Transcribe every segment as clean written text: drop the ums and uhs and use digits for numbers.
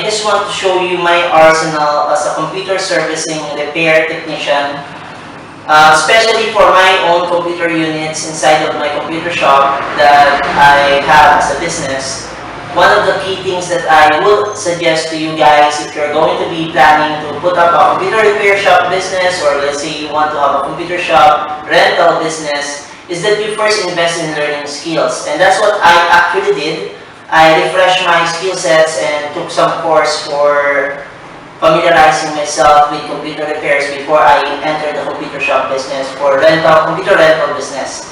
just want to show you my arsenal as a computer servicing repair technician, especially for my own computer units inside of my computer shop that I have as a business. One of the key things that I would suggest to you guys if you're going to be planning to put up a computer repair shop business, or let's say you want to have a computer shop rental business, is that you first invest in learning skills. And that's what I actually did. I refreshed my skill sets and took some course for familiarizing myself with computer repairs before I entered the computer shop business for computer rental business.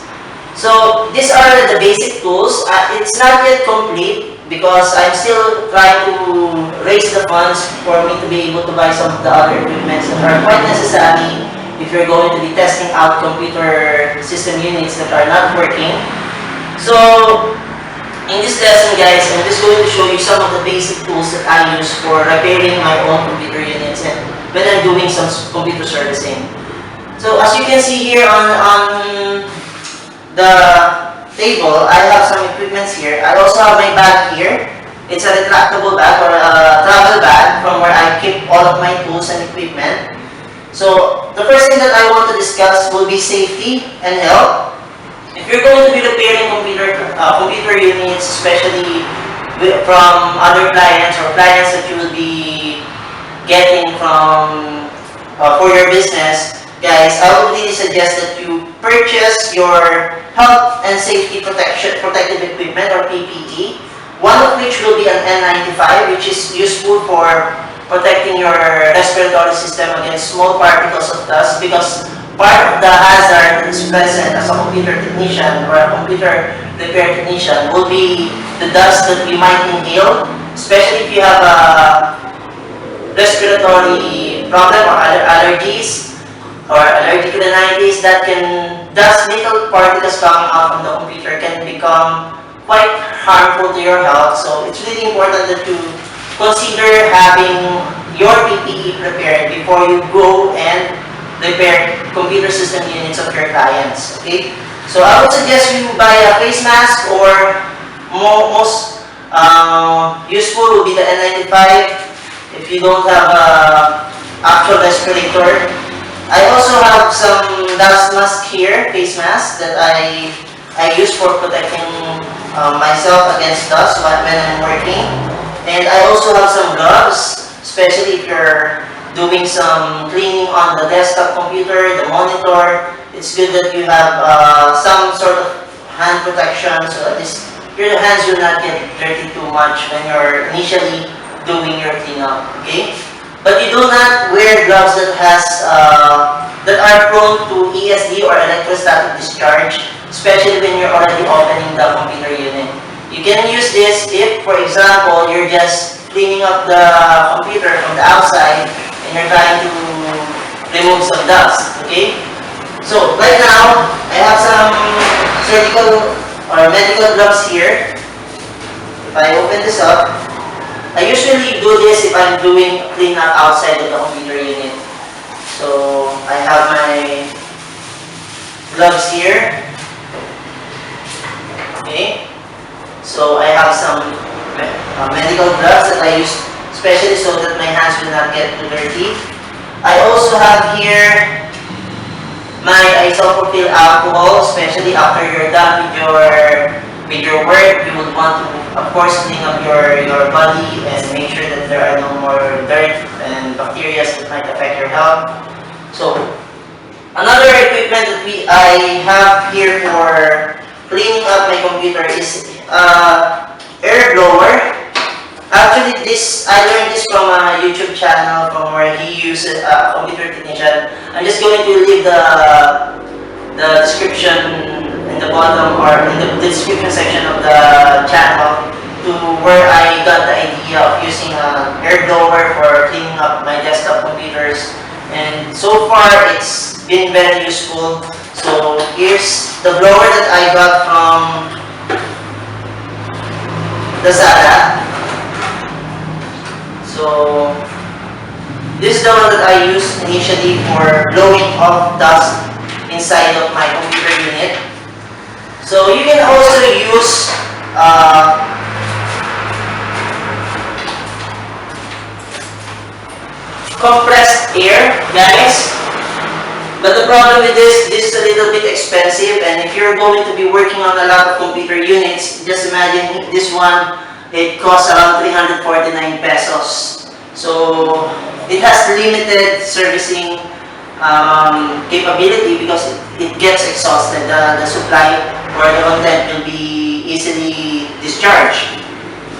So these are the basic tools. It's not yet complete because I'm still trying to raise the funds for me to be able to buy some of the other equipments that are quite necessary if you're going to be testing out computer system units that are not working. So in this lesson, guys, I'm just going to show you some of the basic tools that I use for repairing my own computer units and when I'm doing some computer servicing. So as you can see here on the table, I have some equipments here. I also have my bag here. It's a retractable bag or a travel bag from where I keep all of my tools and equipment. So the first thing that I want to discuss will be safety and health. If you're going to be repairing computer units, especially from other clients or clients that you will be getting from for your business, guys, I would really suggest that you purchase your health and safety protective equipment or PPE. One of which will be an N95, which is useful for protecting your respiratory system against small particles of dust, because part of the hazard that is present as a computer technician or a computer repair technician will be the dust that we might inhale, especially if you have a respiratory problem or allergies or allergic rhinitis. Dust little particles coming out from the computer can become quite harmful to your health. So it's really important that you consider having your PPE prepared before you go and repair computer system units of your clients. Okay? So I would suggest you buy a face mask, or most useful will be the N95 if you don't have an actual respirator. I also have some dust mask here, face mask, that I use for protecting myself against dust when I'm working. And I also have some gloves, especially if you're doing some cleaning on the desktop computer, the monitor. It's good that you have some sort of hand protection so that your hands will not get dirty too much when you're initially doing your cleanup. Okay? But you do not wear gloves that are prone to ANTTESD or electrostatic discharge, especially when you're already opening the computer unit. You can use this if, for example, you're just cleaning up the computer from the outside and you're trying to remove some dust. Okay? So right now, I have some surgical or medical gloves here. If I open this up, I usually do this if I'm doing cleanup outside of the computer unit. So I have my gloves here. Okay. So I have some medical gloves that I use especially so that my hands will not get too dirty. I also have here my isopropyl alcohol, especially after you're done with your work. You would want to, of course, clean up your body and make sure that there are no more dirt and bacteria that might affect your health. So another equipment that I have here for cleaning up my computer is air blower. Actually, I learned this from a YouTube channel from where he uses a computer technician. I'm just going to leave the description in the bottom or in the description section of the channel to where I got the idea of using an air blower for cleaning up my desktop computers. And so far, it's been very useful. So here's the blower that I got from the Sata. So this is the one that I use initially for blowing off dust inside of my computer unit. So you can also use compressed air, guys. But the problem with this is a little bit expensive, and if you're going to be working on a lot of computer units, just imagine this one, it costs around 349 pesos. So it has limited servicing capability because it gets exhausted. The supply or the content will be easily discharged.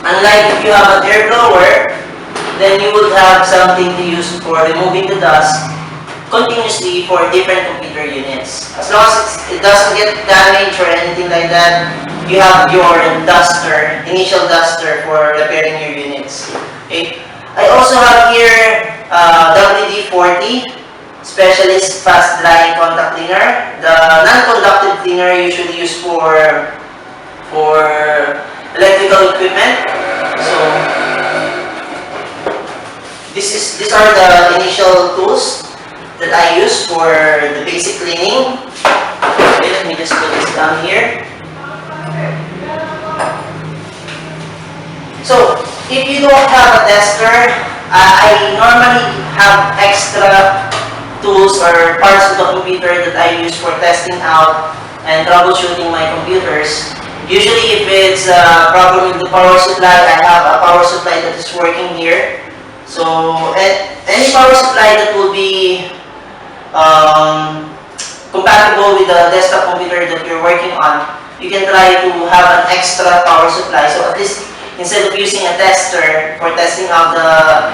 Unlike if you have an air blower, then you would have something to use for removing the dust continuously for different computer units. As long as it doesn't get damaged or anything like that, you have your duster, initial duster for repairing your units. Okay. I also have here WD-40 Specialist Fast Drying Contact Cleaner. The non-conductive cleaner usually used for electrical equipment. So these are the initial tools that I use for the basic cleaning. Okay, let me just put this down here. So if you don't have a tester, I normally have extra tools or parts of the computer that I use for testing out and troubleshooting my computers. Usually if it's a problem with the power supply, I have a power supply that is working here. So any power supply that will be compatible with the desktop computer that you're working on, you can try to have an extra power supply. So at least instead of using a tester for testing out the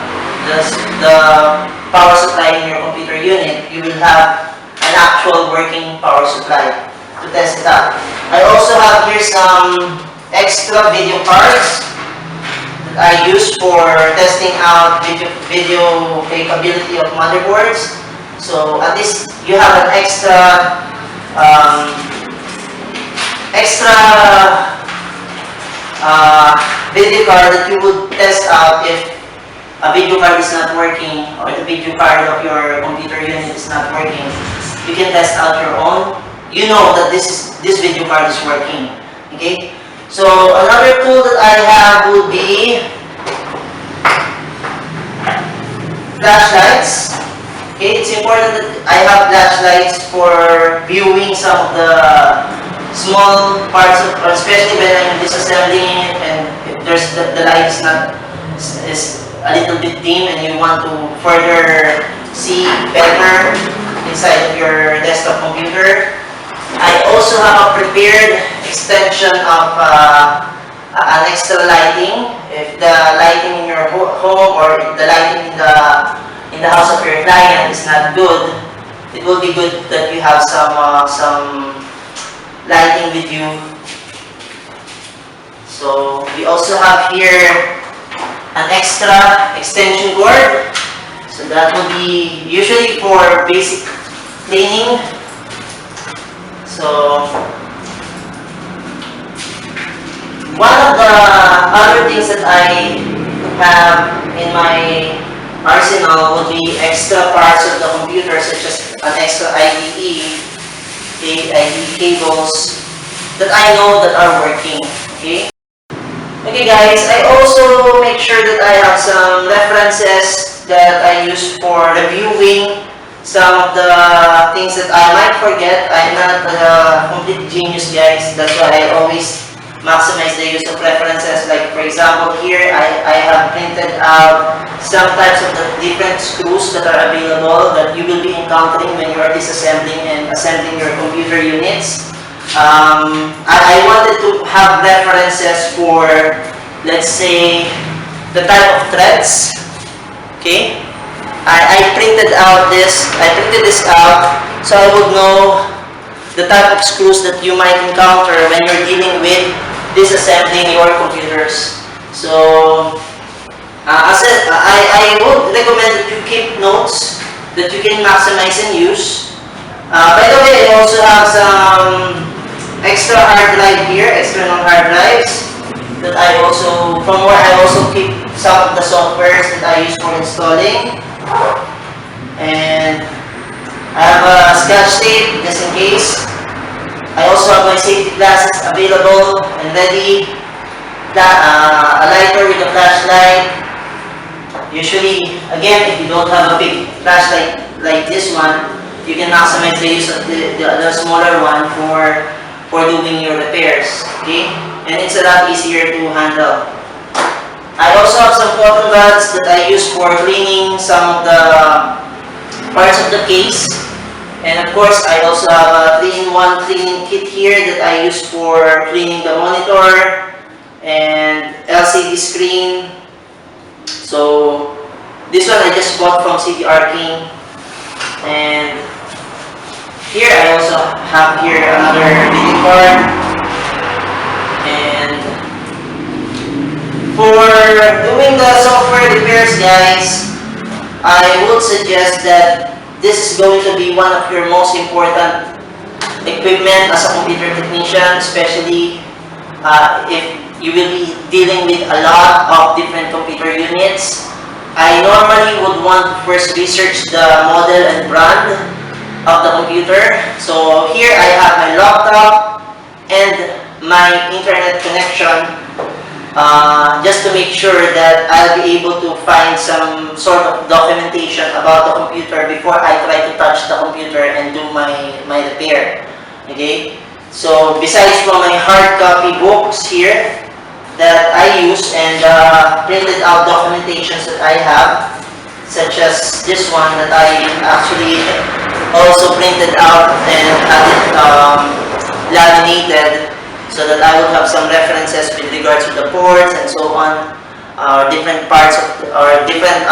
power supply in your computer unit, you will have an actual working power supply to test it out. I also have here some extra video cards that I use for testing out video capability of motherboards. So at least you have an extra video card that you would test out if a video card is not working or the video card of your computer unit is not working. You can test out your own. You know that this video card is working. Okay? So another tool that I have would be flashlights. Okay, it's important that I have flashlights for viewing some of the small parts of, especially when I'm disassembling it and if there's the light is a little bit dim and you want to further see better inside of your desktop computer. I also have a prepared extension of an extra lighting. If the lighting in your home or the lighting in the house of your client is not good, it will be good that you have some lighting with you. So we also have here an extra extension cord. So that will be usually for basic cleaning. So one of the other things that I have in my arsenal would be extra parts of the computer, such as an extra IDE, IDE cables that I know that are working. Okay guys, I also make sure that I have some references that I use for reviewing some of the things that I might forget. I'm not a complete genius, guys. That's why I always maximize the use of references. Like for example here, I have printed out some types of the different screws that are available that you will be encountering when you are disassembling and assembling your computer units. I wanted to have references for, let's say, the type of threads. Okay, I printed this out so I would know the type of screws that you might encounter when you're dealing with disassembling your computers. So I would recommend that you keep notes that you can maximize and use. By the way, I also have some extra hard drive here, external hard drives that I also, from where I also keep some of the softwares that I use for installing. And I have a scotch tape just in case. I also have my safety glasses available and ready. A lighter with a flashlight. Usually, again, if you don't have a big flashlight like this one, you can maximize the use of the smaller one for doing your repairs, okay? And it's a lot easier to handle. I also have some cotton buds that I use for cleaning some of the parts of the case. And of course, I also have a 3-in-1 cleaning kit here that I use for cleaning the monitor and LCD screen. So this one I just bought from CDR King. And here I also have here another video card. And for doing the software repairs, guys, I would suggest that this is going to be one of your most important equipment as a computer technician, especially if you will be dealing with a lot of different computer units. I normally would want to first research the model and brand of the computer. So here I have my laptop and my internet connection, just to make sure that I'll be able to find some sort of documentation about the computer before I try to touch the computer and do my repair. Okay? So besides from my hard copy books here that I use and printed out documentations that I have, such as this one that I actually also printed out and had it laminated, so that I would have some references with regards to the ports and so on, different parts of, or different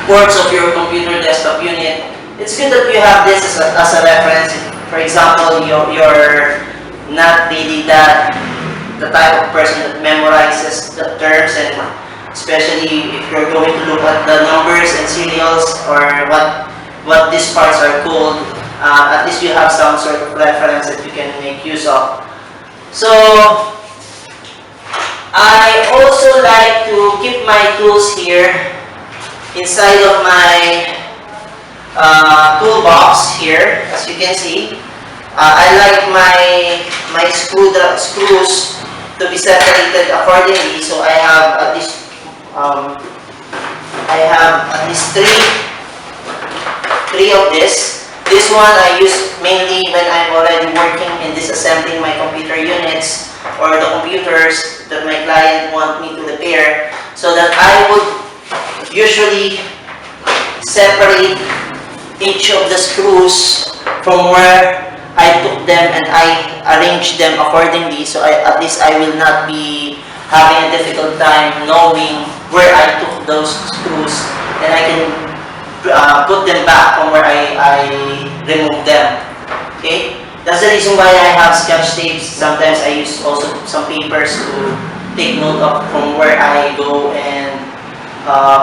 ports of your computer desktop unit. It's good that you have this as a reference. For example, you're not really the type of person that memorizes the terms, and especially if you're going to look at the numbers and serials or what these parts are called. At least you have some sort of reference that you can make use of. So I also like to keep my tools here inside of my toolbox here, as you can see. I like my screws to be separated accordingly, so I have at least three of this. This one I use mainly when I'm already working in disassembling my computer units or the computers that my client want me to repair, so that I would usually separate each of the screws from where I took them and I arrange them accordingly, so at least I will not be having a difficult time knowing where I took those screws, and I can put them back from where I removed them. Okay? That's the reason why I have scotch tapes. Sometimes I use also some papers to take note of from where I go and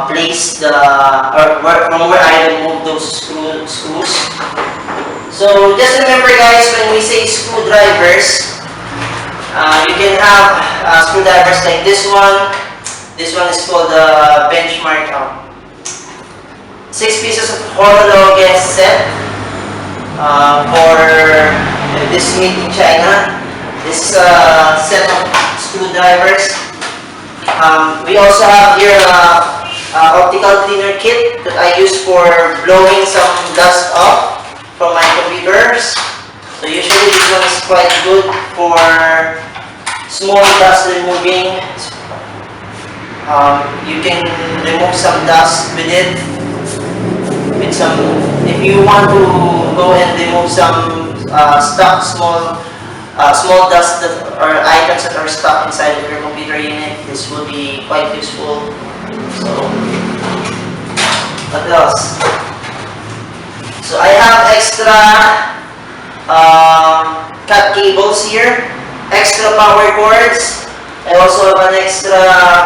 place from where I remove those screws. So just remember, guys, when we say screwdrivers, you can have screwdrivers like this one. This one is called the benchmark. 6 pieces of homologue set for this made in China. This is a set of screwdrivers. We also have here optical cleaner kit that I use for blowing some dust off from my computers. So usually this one is quite good for small dust removing. You can remove some dust with it. If you want to go and remove some small dust or items that are stuck inside of your computer unit, this will be quite useful. So, what else? So I have extra cat cables here, extra power cords. I also have an extra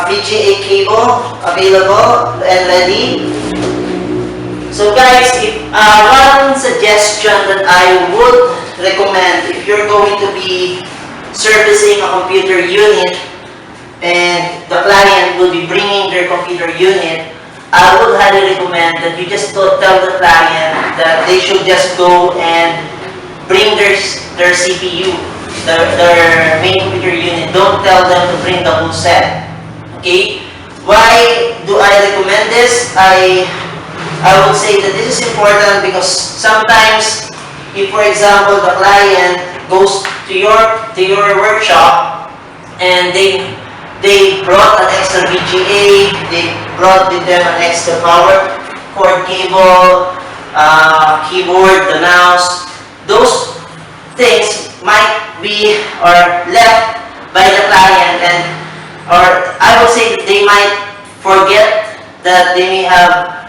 VGA cable available and ready. So guys, one suggestion that I would recommend if you're going to be servicing a computer unit and the client will be bringing their computer unit, I would highly recommend that you just tell the client that they should just go and bring their CPU, their main computer unit. Don't tell them to bring the whole set. Okay? Why do I recommend this? I would say that this is important because sometimes, if for example the client goes to your workshop and they brought an extra VGA, they brought with them an extra power cord cable, keyboard, the mouse. Those things might be or left by the client, and or I would say they might forget that they may have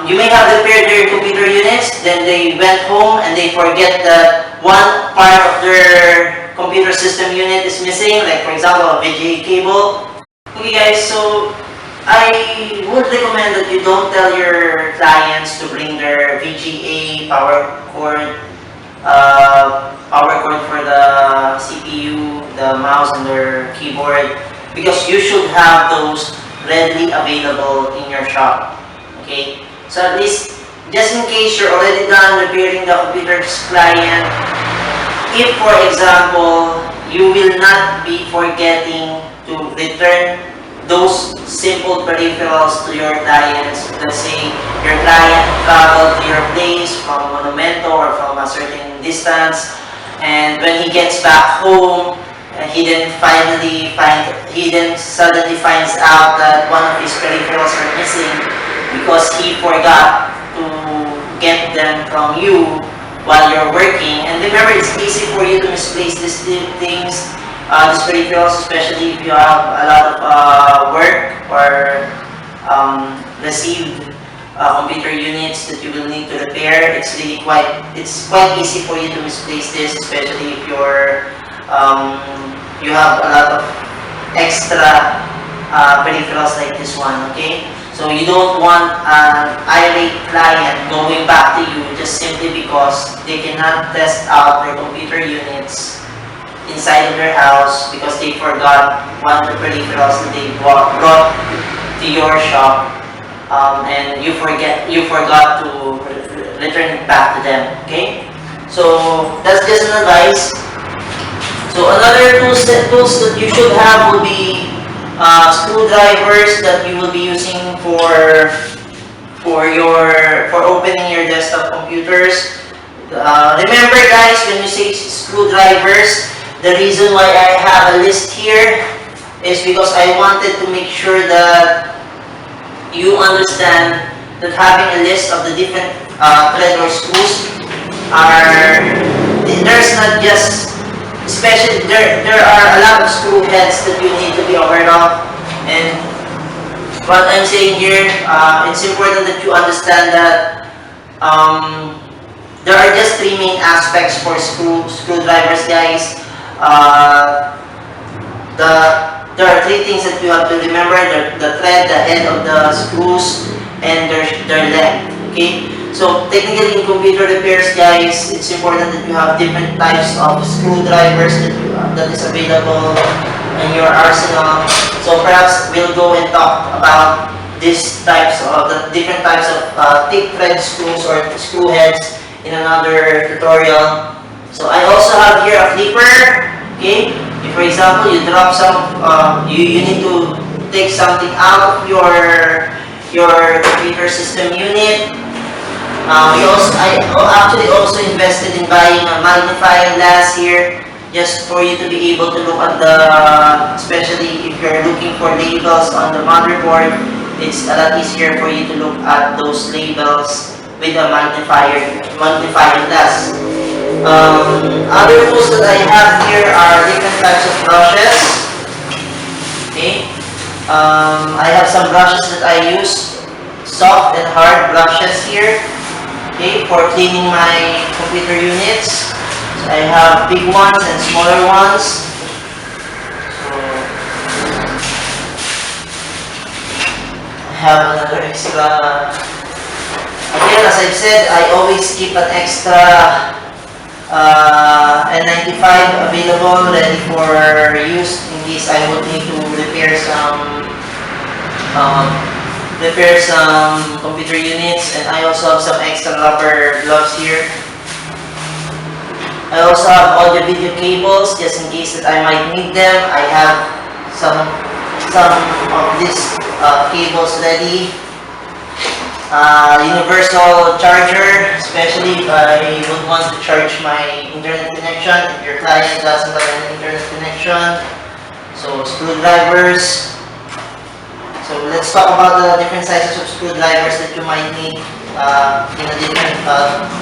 you may have repaired their computer units, then they went home and they forget that one part of their computer system unit is missing, like for example a VGA cable. Okay guys, so I would recommend that you don't tell your clients to bring their VGA power cord for the CPU, the mouse, and their keyboard, because you should have those readily available in your shop. Okay, so at least just in case you're already done repairing the computer's client, if for example you will not be forgetting to return those simple peripherals to your clients. Let's say your client traveled to your place from Monumento or from a certain distance, and when he gets back home, he then suddenly finds out that one of his peripherals are missing because he forgot to get them from you while you're working. And remember, it's easy for you to misplace these things, these peripherals, especially if you have a lot of work or received computer units that you will need to repair. It's quite easy for you to misplace this, especially if you have a lot of extra peripherals like this one. Okay, so you don't want an irate client going back to you just simply because they cannot test out their computer units inside of their house because they forgot one of the peripherals that they brought to your shop, and you forgot to return it back to them. Okay, so that's just an advice. So another tools that you should have will be screwdrivers that you will be using for opening your desktop computers. Remember guys, when you say screwdrivers, the reason why I have a list here is because I wanted to make sure that you understand that having a list of the different thread or screws there's not just, especially there are a lot of screw heads that you need to be aware of. And what I'm saying here, it's important that you understand that there are just three main aspects for screwdrivers, guys. There are three things that you have to remember: the thread, the head of the screws, and their length. Okay, so technically in computer repairs, guys, it's important that you have different types of screwdrivers that is available in your arsenal. So perhaps we'll go and talk about these types of the different types of thick thread screws or screw heads in another tutorial. So I also have here a flipper. Okay, if for example you drop some, you need to take something out of your computer system unit. I actually also invested in buying a magnifying glass here, just for you to be able to look at especially if you're looking for labels on the motherboard, it's a lot easier for you to look at those labels with a magnifying glass. Other tools that I have here are different types of brushes. Okay, I have some brushes that I use, soft and hard brushes here. Okay, for cleaning my computer units. So I have big ones and smaller ones. So I have another extra. Again, as I've said, I always keep an extra N95 available, ready for use in case I would need to repair some computer units. And I also have some extra rubber gloves here. I also have audio video cables just in case that I might need them. I have some some of these cables ready. Universal charger, especially if I would want to charge my internet connection, if your client doesn't have an internet connection. So screwdrivers. So let's talk about the different sizes of screwdrivers that you might need in a different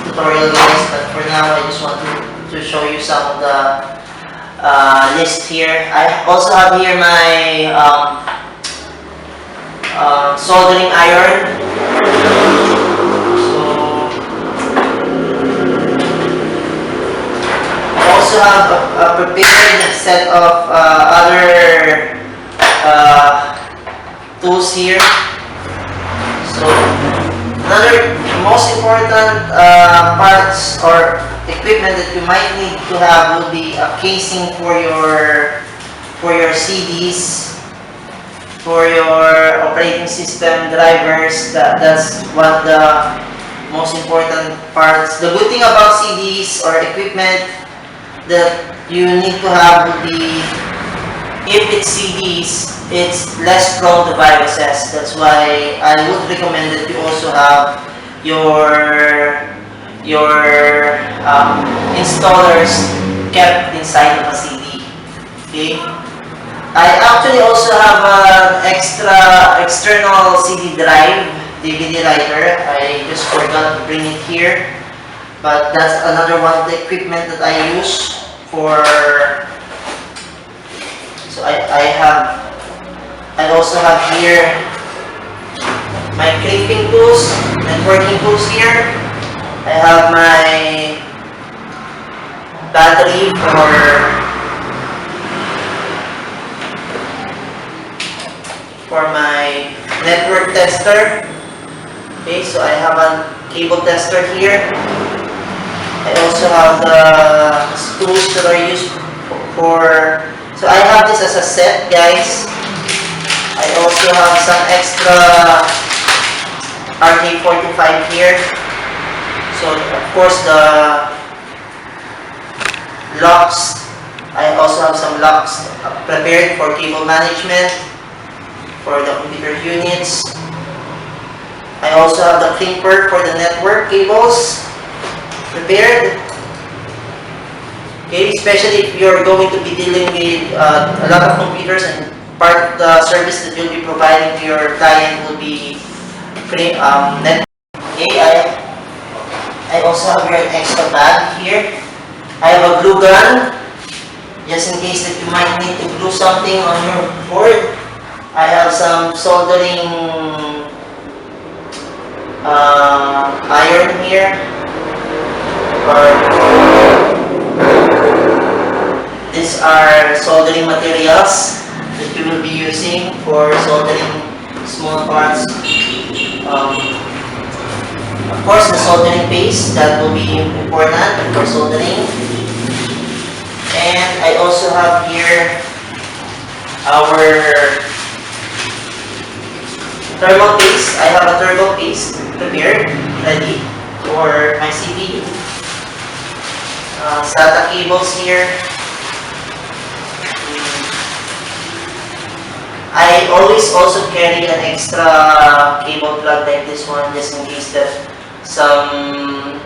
tutorial guys. But for now, I just want to show you some of the list here. I also have here my soldering iron. So I also have a prepared set of other tools here. So another most important parts or equipment that you might need to have will be a casing for your CDs, for your operating system drivers. That's one of the most important parts. The good thing about CDs or equipment that you need to have would be, if it's CDs, it's less prone to viruses. That's why I would recommend that you also have your installers kept inside of a CD. Okay. I actually also have an external CD drive, DVD writer. I just forgot to bring it here, but that's another one of the equipment that I use for. So I also have here my clipping tools, networking tools here. I have my battery for my network tester. Okay, so I have a cable tester here. I also have the tools that are used for. So I have this as a set, guys. I also have some extra RJ45 here. So of course the locks. I also have some locks prepared for cable management for the computer units. I also have the crimper for the network cables prepared. Okay, especially if you're going to be dealing with a lot of computers, and part of the service that you'll be providing to your client will be network. Okay, I also have here an extra bag here. I have a glue gun, just in case that you might need to glue something on your board. I have some soldering iron here. These are soldering materials that you will be using for soldering small parts. Of course, the soldering paste, that will be important for soldering. And I also have here our thermal paste. I have a thermal paste prepared, ready for my CPU. SATA cables here. I always also carry an extra cable plug like this one, just in case that some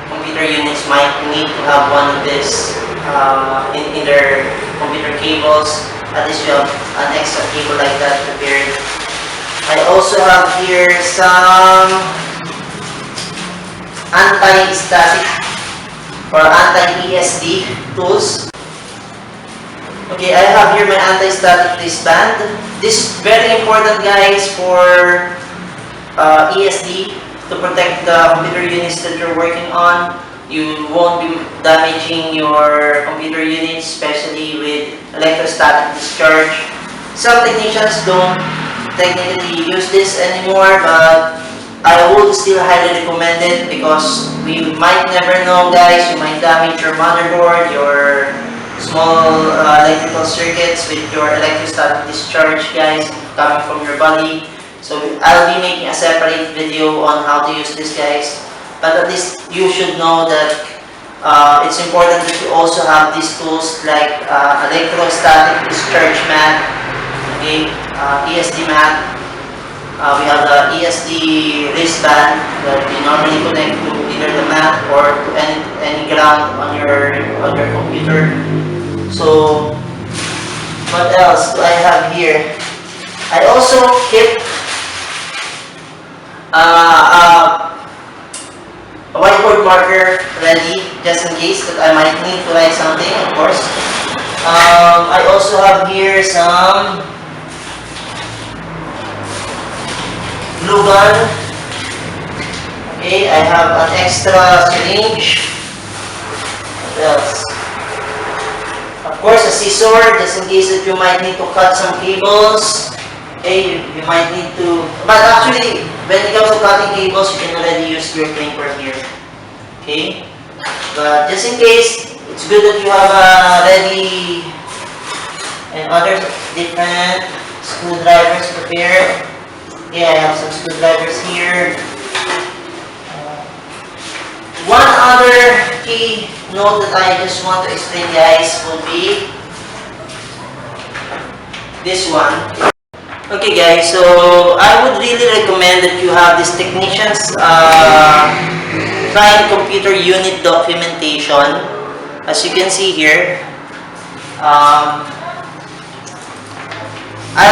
computer units might need to have one of this in their computer cables. At least you have an extra cable like that prepared. I also have here some anti-static or anti-ANTTESD tools. Okay, I have here my anti-static wristband. This is very important, guys, for ESD, to protect the computer units that you're working on. You won't be damaging your computer units, especially with electrostatic discharge. Some technicians don't technically use this anymore, but I would still highly recommend it, because we might never know, guys. You might damage your motherboard, your small electrical circuits with your electrostatic discharge, guys, coming from your body. So I'll be making a separate video on how to use this, guys. But at least you should know that it's important that you also have these tools like electrostatic discharge mat ESD mat. We have the ESD wristband that you normally connect to either the mat or to any ground on your computer. So what else do I have here? I also keep a whiteboard marker ready just in case that I might need to write something, of course. I also have here some glue gun. Okay, I have an extra syringe. What else? Of course, a scissor, just in case that you might need to cut some cables. Okay, you might need to, but actually, when it comes to cutting cables, you can already use your crimper here. Okay, but just in case, it's good that you have ready and other different screwdrivers prepared. Yeah, I have some screwdrivers here. One other key note that I just want to explain, guys, would be this one. Okay, guys, so I would really recommend that you have this technician's client computer unit documentation. As you can see here, I'll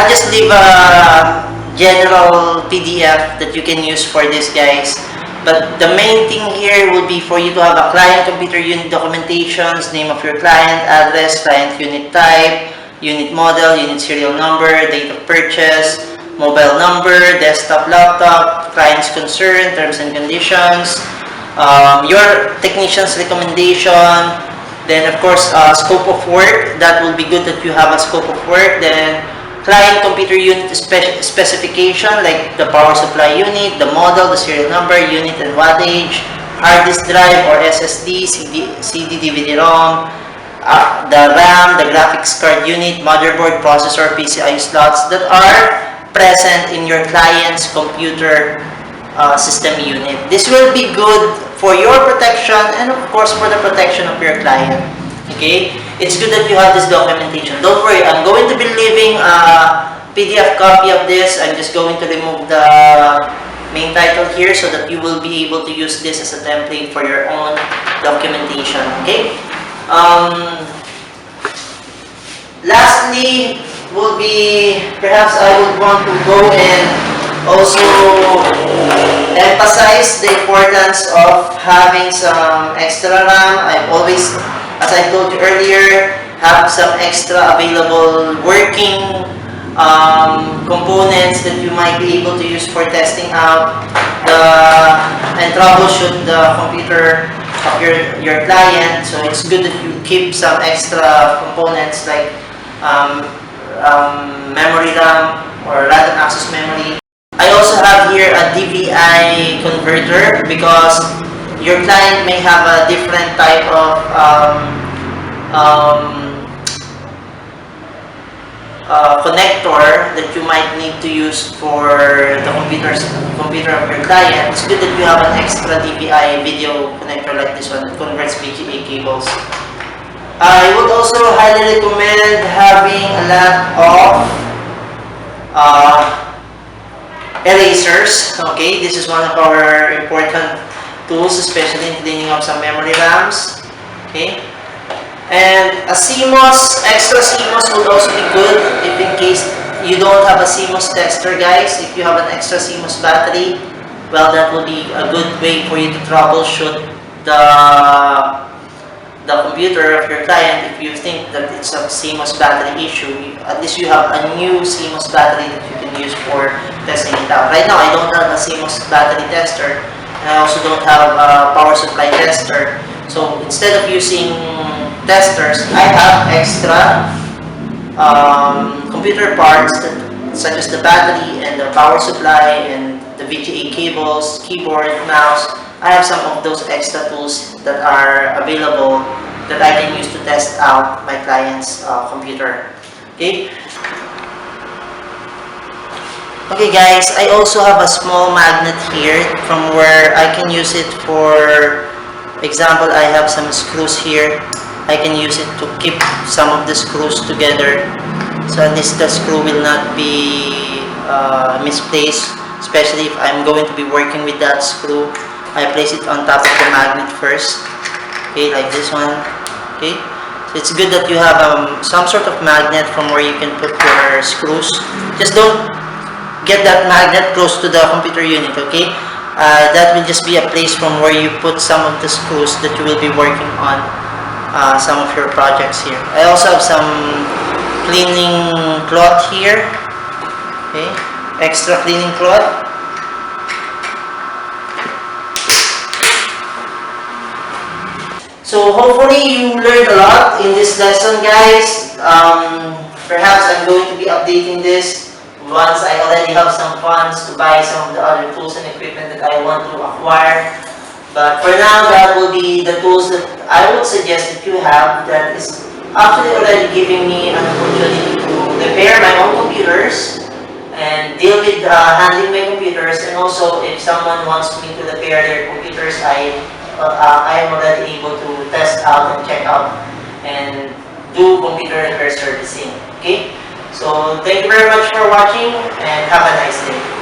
just leave a general PDF that you can use for this, guys. But the main thing here will be for you to have a client computer unit documentations, name of your client, address, client unit type, unit model, unit serial number, date of purchase, mobile number, desktop, laptop, client's concern, terms and conditions, your technician's recommendation, then of course scope of work. That will be good that you have a scope of work. Then client computer unit specification, like the power supply unit, the model, the serial number, unit and wattage, hard disk drive or SSD, CD, DVD-ROM, the RAM, the graphics card unit, motherboard, processor, PCI slots that are present in your client's computer system unit. This will be good for your protection and of course for the protection of your client. Okay, it's good that you have this documentation. Don't worry, I'm going to be leaving a PDF copy of this. I'm just going to remove the main title here so that you will be able to use this as a template for your own documentation. Okay. Lastly, will be perhaps I would want to go and also emphasize the importance of having some extra RAM. I always, as I told you earlier, have some extra available working components that you might be able to use for testing out and troubleshoot the computer of your client. So it's good that you keep some extra components like memory RAM or random access memory. I also have here a DVI converter because your client may have a different type of connector that you might need to use for the computer of your client. It's good that you have an extra DVI video connector like this one that converts VGA cables. I would also highly recommend having a lot of erasers. Okay, this is one of our important tools, especially in cleaning up some memory RAMs. Okay, and a CMOS, extra CMOS would also be good if in case you don't have a CMOS tester, guys. If you have an extra CMOS battery, well, that will be a good way for you to troubleshoot the computer of your client. If you think that it's a CMOS battery issue, at least you have a new CMOS battery that you can use for testing it out. Right now, I don't have a CMOS battery tester, and I also don't have a power supply tester. So instead of using testers, I have extra computer parts such as the battery and the power supply and the VGA cables, keyboard, mouse. I have some of those extra tools that are available that I can use to test out my client's computer. Okay. Okay, guys, I also have a small magnet here from where I can use it for example. I have some screws here. I can use it to keep some of the screws together So at least the screw will not be misplaced, especially if I'm going to be working with that screw. I place it on top of the magnet first, okay, like this one, okay. So it's good that you have some sort of magnet from where you can put your screws. Just don't get that magnet close to the computer unit, okay. That will just be a place from where you put some of the screws that you will be working on some of your projects here. I also have some cleaning cloth here, okay, extra cleaning cloth. So hopefully you learned a lot in this lesson, guys. Perhaps I'm going to be updating this once I already have some funds to buy some of the other tools and equipment that I want to acquire. But for now, that will be the tools that I would suggest that you have, that is actually already giving me an opportunity to repair my own computers and deal with handling my computers. And also, if someone wants me to repair their computers, I am already able to test out and check out and do computer repair servicing. Okay? So, thank you very much for watching and have a nice day.